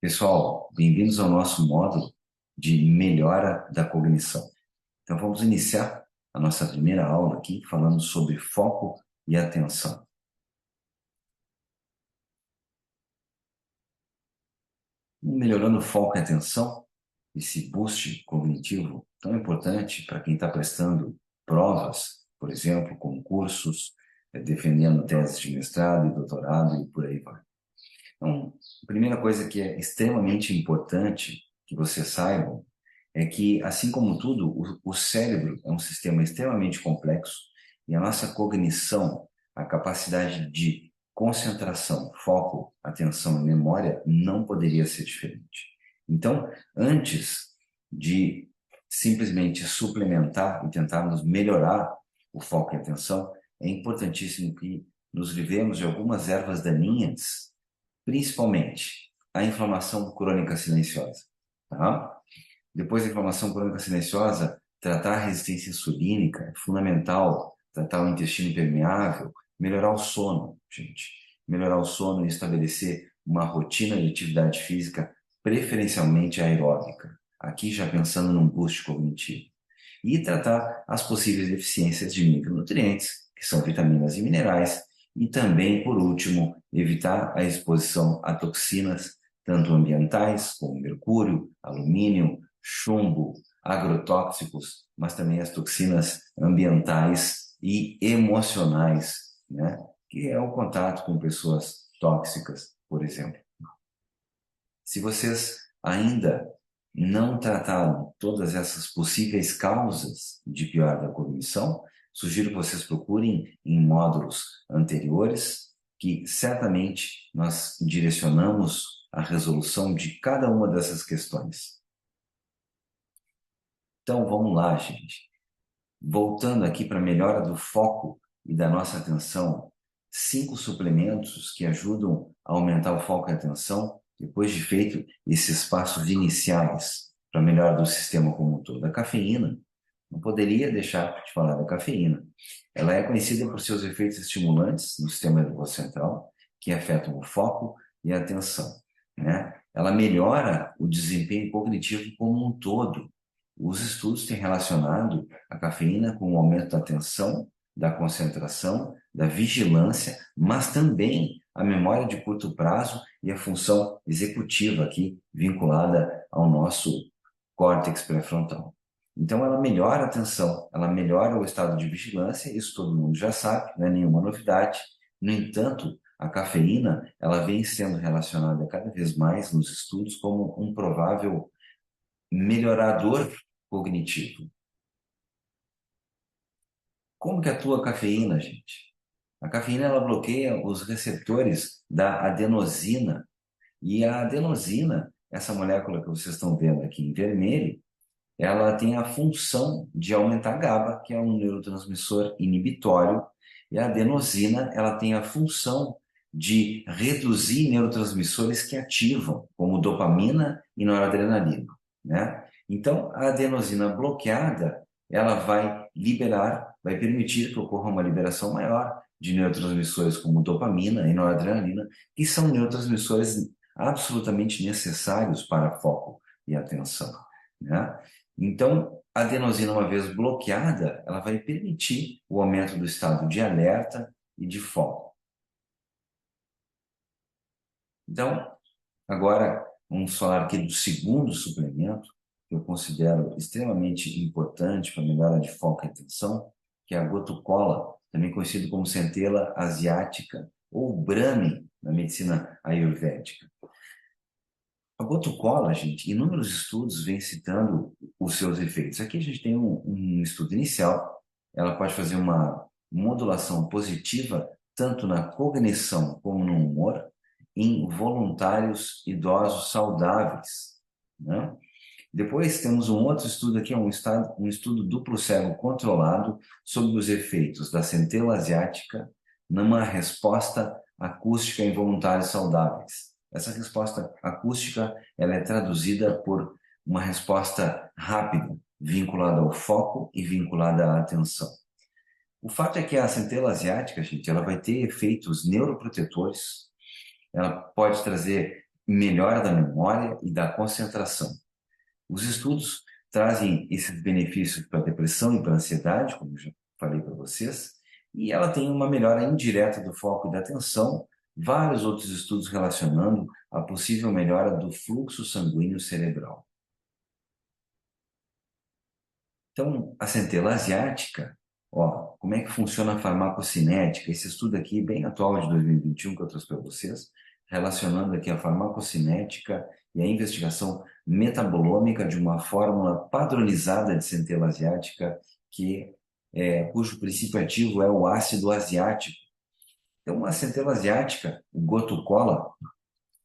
Pessoal, bem-vindos ao nosso módulo de melhora da cognição. Então, vamos iniciar a nossa primeira aula aqui falando sobre foco e atenção. Melhorando o foco e atenção, esse boost cognitivo tão importante para quem está prestando provas, por exemplo, concursos, defendendo teses de mestrado e doutorado e por aí vai. Então, a primeira coisa que é extremamente importante que vocês saibam é que, assim como tudo, o cérebro é um sistema extremamente complexo e a nossa cognição, a capacidade de concentração, foco, atenção e memória não poderia ser diferente. Então, antes de simplesmente suplementar e tentarmos melhorar o foco e a atenção, é importantíssimo que nos livremos de algumas ervas daninhas, principalmente a inflamação crônica silenciosa, tá? Depois da inflamação crônica silenciosa, tratar a resistência insulínica é fundamental, tratar o intestino permeável, melhorar o sono, gente. Melhorar o sono e estabelecer uma rotina de atividade física, preferencialmente aeróbica. Aqui já pensando num boost cognitivo. E tratar as possíveis deficiências de micronutrientes, que são vitaminas e minerais, e também, por último, evitar a exposição a toxinas, tanto ambientais, como mercúrio, alumínio, chumbo, agrotóxicos, mas também as toxinas ambientais e emocionais, né? Que é o contato com pessoas tóxicas, por exemplo. Se vocês ainda não trataram todas essas possíveis causas de pior da cognição, sugiro que vocês procurem em módulos anteriores, que certamente nós direcionamos a resolução de cada uma dessas questões. Então, vamos lá, gente. Voltando aqui para a melhora do foco e da nossa atenção, 5 suplementos que ajudam a aumentar o foco e a atenção depois de feito esses passos iniciais para a melhora do sistema como um todo. A cafeína, não poderia deixar de falar da cafeína. Ela é conhecida por seus efeitos estimulantes no sistema nervoso central, que afetam o foco e a atenção, né? Ela melhora o desempenho cognitivo como um todo. Os estudos têm relacionado a cafeína com o aumento da atenção, da concentração, da vigilância, mas também a memória de curto prazo e a função executiva aqui vinculada ao nosso córtex pré-frontal. Então, ela melhora a atenção, ela melhora o estado de vigilância, isso todo mundo já sabe, não é nenhuma novidade. No entanto, a cafeína, ela vem sendo relacionada cada vez mais nos estudos como um provável melhorador cognitivo. Como que atua a cafeína, gente? A cafeína, ela bloqueia os receptores da adenosina. E a adenosina, essa molécula que vocês estão vendo aqui em vermelho, ela tem a função de aumentar a GABA, que é um neurotransmissor inibitório, e a adenosina, ela tem a função de reduzir neurotransmissores que ativam, como dopamina e noradrenalina, né? Então, a adenosina bloqueada, ela vai liberar, vai permitir que ocorra uma liberação maior de neurotransmissores como dopamina e noradrenalina, que são neurotransmissores absolutamente necessários para foco e atenção, né? Então, a adenosina, uma vez bloqueada, ela vai permitir o aumento do estado de alerta e de foco. Então, agora vamos falar aqui do segundo suplemento, que eu considero extremamente importante para a melhora de foco e atenção, que é a gotu-kola, também conhecido como centela asiática ou Brahmi na medicina ayurvédica. A gotu-kola, gente, inúmeros estudos vêm citando os seus efeitos. Aqui a gente tem um estudo inicial, ela pode fazer uma modulação positiva tanto na cognição como no humor em voluntários idosos saudáveis, né? Depois temos um outro estudo aqui, um estudo duplo cego controlado sobre os efeitos da centela asiática numa resposta acústica em voluntários saudáveis. Essa resposta acústica, ela é traduzida por uma resposta rápida, vinculada ao foco e vinculada à atenção. O fato é que a centela asiática, gente, ela vai ter efeitos neuroprotetores, ela pode trazer melhora da memória e da concentração. Os estudos trazem esses benefícios para a depressão e para a ansiedade, como eu já falei para vocês, e ela tem uma melhora indireta do foco e da atenção, vários outros estudos relacionando a possível melhora do fluxo sanguíneo cerebral. Então, a centela asiática, ó, como é que funciona a farmacocinética? Esse estudo aqui, bem atual de 2021, que eu trouxe para vocês, relacionando aqui a farmacocinética e a investigação metabolômica de uma fórmula padronizada de centela asiática, cujo princípio ativo é o ácido asiático. Então, a centela asiática, o gotu-kola,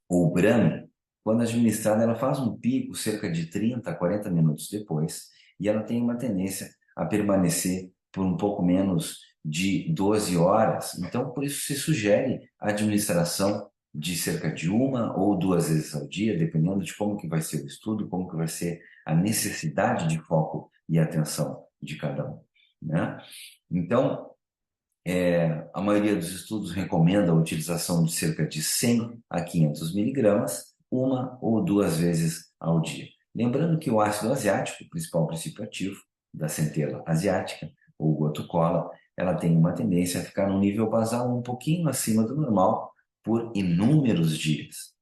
ou Brahmi, quando administrada, ela faz um pico cerca de 30 a 40 minutos depois, e ela tem uma tendência a permanecer por um pouco menos de 12 horas. Então, por isso se sugere a administração de cerca de 1 ou 2 vezes ao dia, dependendo de como que vai ser o estudo, como que vai ser a necessidade de foco e atenção de cada um, né? Então, a maioria dos estudos recomenda a utilização de cerca de 100 a 500 miligramas, 1 ou 2 vezes ao dia. Lembrando que o ácido asiático, o principal princípio ativo da centela asiática, ou gotu-kola, ela tem uma tendência a ficar num nível basal um pouquinho acima do normal por inúmeros dias.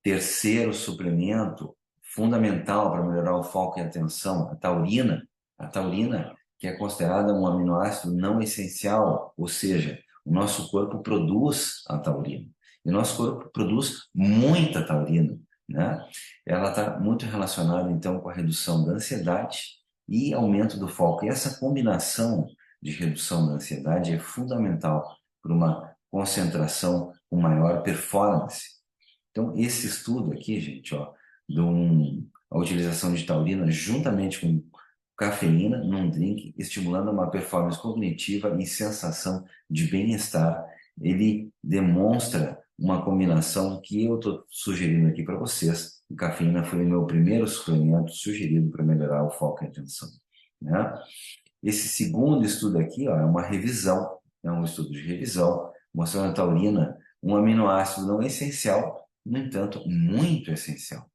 Terceiro suplemento fundamental para melhorar o foco e a atenção, a taurina. A taurina, que é considerada um aminoácido não essencial, ou seja, o nosso corpo produz a taurina. E o nosso corpo produz muita taurina, né? Ela está muito relacionada, então, com a redução da ansiedade e aumento do foco. E essa combinação de redução da ansiedade é fundamental para uma concentração com maior performance. Então, esse estudo aqui, gente, ó, a utilização de taurina juntamente com cafeína num drink, estimulando uma performance cognitiva e sensação de bem-estar, ele demonstra uma combinação que eu estou sugerindo aqui para vocês. A cafeína foi o meu primeiro suplemento sugerido para melhorar o foco e a atenção, né? Esse segundo estudo aqui, ó, é uma revisão, é um estudo de revisão, mostrando a taurina, um aminoácido não essencial, no entanto, muito essencial,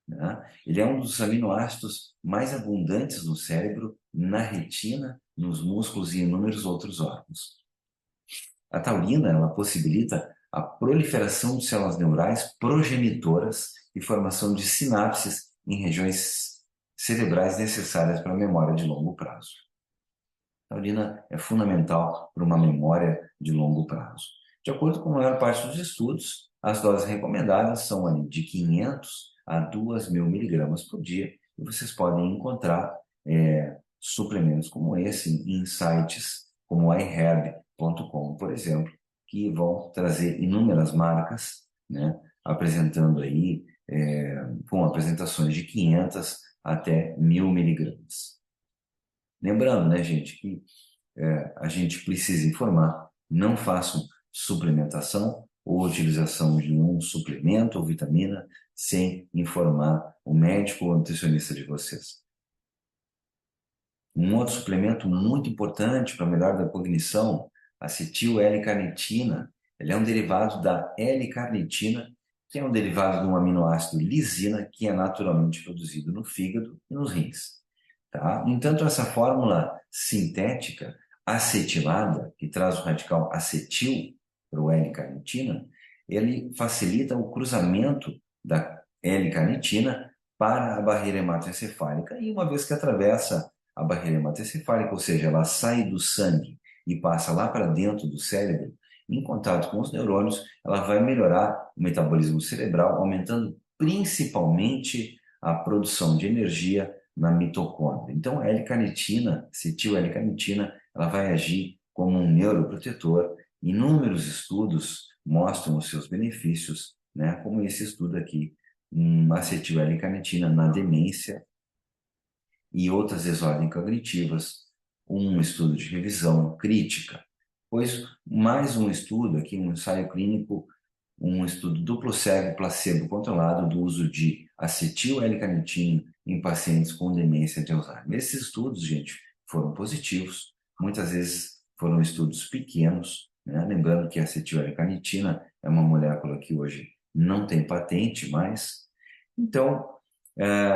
né? Ele é um dos aminoácidos mais abundantes no cérebro, na retina, nos músculos e inúmeros outros órgãos. A taurina, ela possibilita a proliferação de células neurais progenitoras e formação de sinapses em regiões cerebrais necessárias para a memória de longo prazo. A taurina é fundamental para uma memória de longo prazo. De acordo com a maior parte dos estudos, as doses recomendadas são ali de 500 a 2.000 miligramas por dia, e vocês podem encontrar suplementos como esse em sites como iherb.com, por exemplo, que vão trazer inúmeras marcas, né, apresentando aí, com apresentações de 500 até 1.000 miligramas. Lembrando, né, gente, que a gente precisa informar, não façam suplementação ou utilização de um suplemento ou vitamina sem informar o médico ou nutricionista de vocês. Um outro suplemento muito importante para a melhora da cognição, acetil-L-carnitina. Ele é um derivado da L-carnitina, que é um derivado de um aminoácido lisina, que é naturalmente produzido no fígado e nos rins. Tá? No entanto, essa fórmula sintética acetilada, que traz o radical acetil para o L-carnitina, ele facilita o cruzamento da L-carnitina para a barreira hematoencefálica, e uma vez que atravessa a barreira hematoencefálica, ou seja, ela sai do sangue e passa lá para dentro do cérebro, em contato com os neurônios, ela vai melhorar o metabolismo cerebral, aumentando principalmente a produção de energia na mitocôndria. Então, a L-carnitina, acetil-L-carnitina, ela vai agir como um neuroprotetor. Inúmeros estudos mostram os seus benefícios, né? Como esse estudo aqui, acetil-L-carnitina na demência e outras desordens cognitivas, um estudo de revisão crítica. Pois mais um estudo aqui, um ensaio clínico, um estudo duplo cego placebo controlado do uso de acetil-L-carnitina em pacientes com demência de Alzheimer. Esses estudos, gente, foram positivos, muitas vezes foram estudos pequenos, né? Lembrando que a acetil-L-carnitina é uma molécula que hoje não tem patente mais. Então,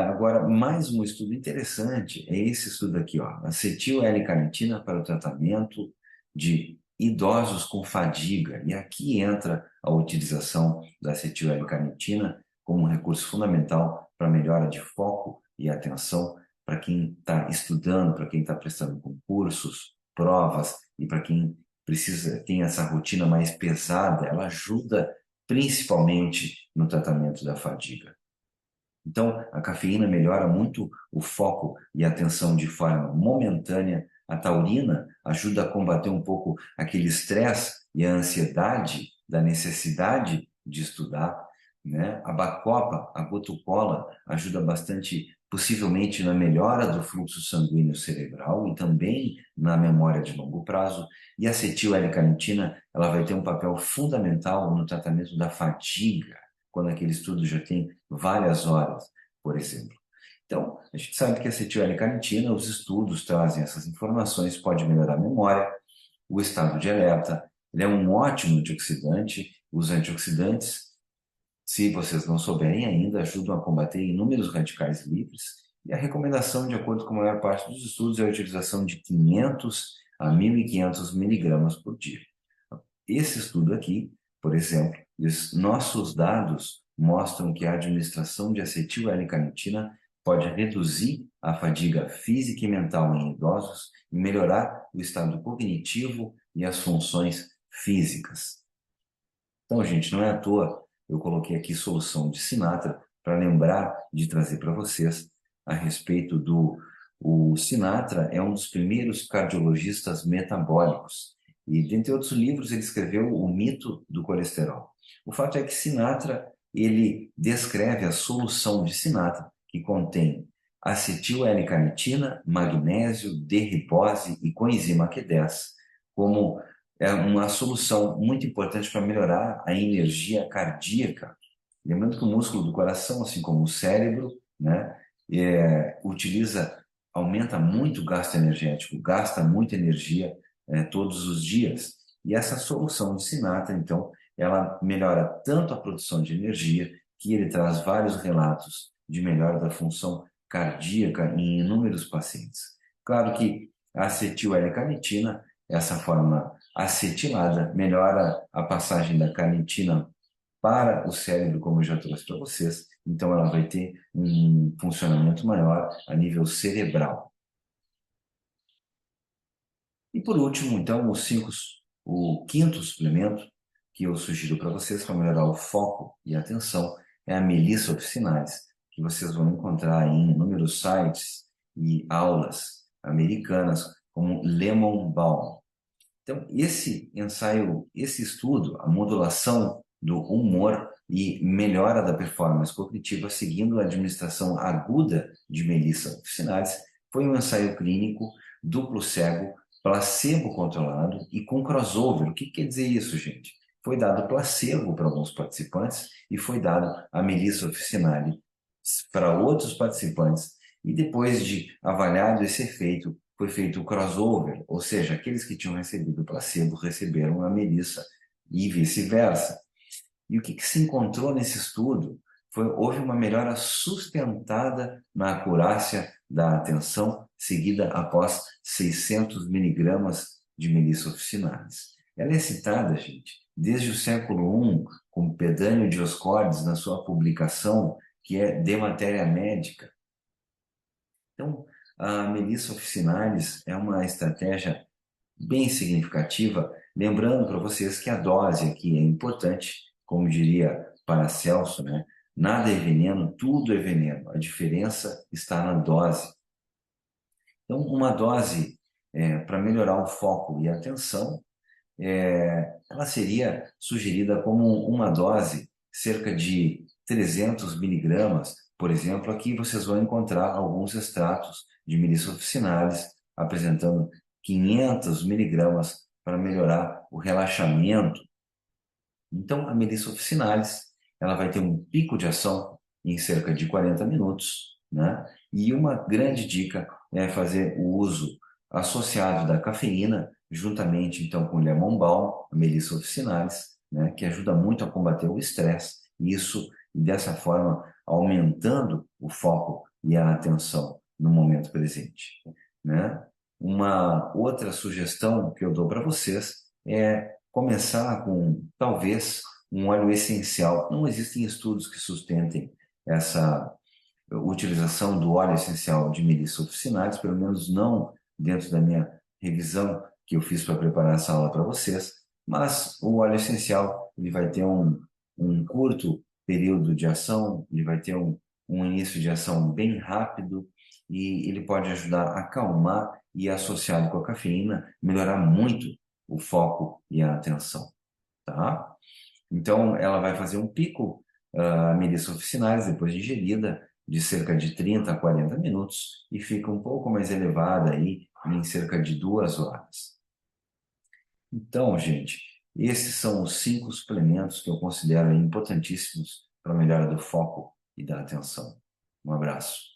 agora, mais um estudo interessante é esse estudo aqui, ó, acetil-L-carnitina para o tratamento de idosos com fadiga. E aqui entra a utilização da acetil-L-carnitina como um recurso fundamental para melhora de foco e atenção para quem está estudando, para quem está prestando concursos, provas e para quem tem essa rotina mais pesada. Ela ajuda principalmente no tratamento da fadiga. Então, a cafeína melhora muito o foco e a atenção de forma momentânea. A taurina ajuda a combater um pouco aquele estresse e a ansiedade da necessidade de estudar, né? A bacopa, a gotucola, ajuda bastante, possivelmente, na melhora do fluxo sanguíneo cerebral e também na memória de longo prazo. E a acetil-L-carnitina, ela vai ter um papel fundamental no tratamento da fadiga, quando aquele estudo já tem várias horas, por exemplo. Então, a gente sabe que a acetil-L-carnitina, os estudos trazem essas informações, pode melhorar a memória, o estado de alerta, ele é um ótimo antioxidante. Os antioxidantes, se vocês não souberem ainda, ajudam a combater inúmeros radicais livres. E a recomendação, de acordo com a maior parte dos estudos, é a utilização de 500 a 1.500 miligramas por dia. Esse estudo aqui, por exemplo, os nossos dados mostram que a administração de acetil-L-carnitina pode reduzir a fadiga física e mental em idosos e melhorar o estado cognitivo e as funções físicas. Então, gente, não é à toa eu coloquei aqui solução de Sinatra para lembrar de trazer para vocês a respeito do... O Sinatra é um dos primeiros cardiologistas metabólicos. E, dentre outros livros, ele escreveu O Mito do Colesterol. O fato é que Sinatra, ele descreve a solução de Sinatra, que contém acetil-L-carnitina, magnésio, D-ribose e coenzima Q10, como uma solução muito importante para melhorar a energia cardíaca. Lembrando que o músculo do coração, assim como o cérebro, né, aumenta muito o gasto energético, gasta muita energia todos os dias. E essa solução de Sinatra, então, ela melhora tanto a produção de energia, que ele traz vários relatos de melhora da função cardíaca em inúmeros pacientes. Claro que a acetil-L-carnitina, essa forma acetilada, melhora a passagem da carnitina para o cérebro, como eu já trouxe para vocês. Então, ela vai ter um funcionamento maior a nível cerebral. E por último, então, o quinto suplemento que eu sugiro para vocês para melhorar o foco e a atenção é a Melissa officinalis, que vocês vão encontrar em inúmeros sites e aulas americanas, como Lemon Balm. Então, esse ensaio, esse estudo, a modulação do humor e melhora da performance cognitiva seguindo a administração aguda de Melissa officinalis, foi um ensaio clínico duplo cego, placebo controlado e com crossover. O que quer dizer isso, gente? Foi dado placebo para alguns participantes e foi dado a Melissa officinalis para outros participantes. E depois de avaliado esse efeito, foi feito o crossover, ou seja, aqueles que tinham recebido o placebo receberam a Melissa e vice-versa. E o que se encontrou nesse estudo houve uma melhora sustentada na acurácia da atenção seguida após 600 miligramas de Melissa officinalis. Ela é citada, gente, desde o século I, com Pedânio Dioscórides na sua publicação, que é De Matéria Médica. Então, a Melissa officinalis é uma estratégia bem significativa, lembrando para vocês que a dose aqui é importante, como diria Paracelso, né? Nada é veneno, tudo é veneno. A diferença está na dose. Então, uma dose para melhorar o foco e a atenção, ela seria sugerida como uma dose cerca de 300 miligramas. Por exemplo, aqui vocês vão encontrar alguns extratos de Melissa officinalis apresentando 500 miligramas para melhorar o relaxamento. Então, a Melissa officinalis, ela vai ter um pico de ação em cerca de 40 minutos, né? E uma grande dica é fazer o uso associado da cafeína, juntamente então com o Lemon Balm, a Melissa officinalis, né, que ajuda muito a combater o estresse, e dessa forma aumentando o foco e a atenção no momento presente, né? Uma outra sugestão que eu dou para vocês é começar com, talvez, um óleo essencial. Não existem estudos que sustentem essa utilização do óleo essencial de Melissa officinalis, pelo menos não dentro da minha revisão que eu fiz para preparar essa aula para vocês, mas o óleo essencial ele vai ter um curto período de ação, ele vai ter um início de ação bem rápido e ele pode ajudar a acalmar e, associado com a cafeína, melhorar muito o foco e a atenção, tá? Então, ela vai fazer um pico, a Melissa officinalis, depois de ingerida, de cerca de 30 a 40 minutos e fica um pouco mais elevada aí em cerca de 2 horas. Então, gente, esses são os 5 suplementos que eu considero importantíssimos para a melhora do foco e da atenção. Um abraço.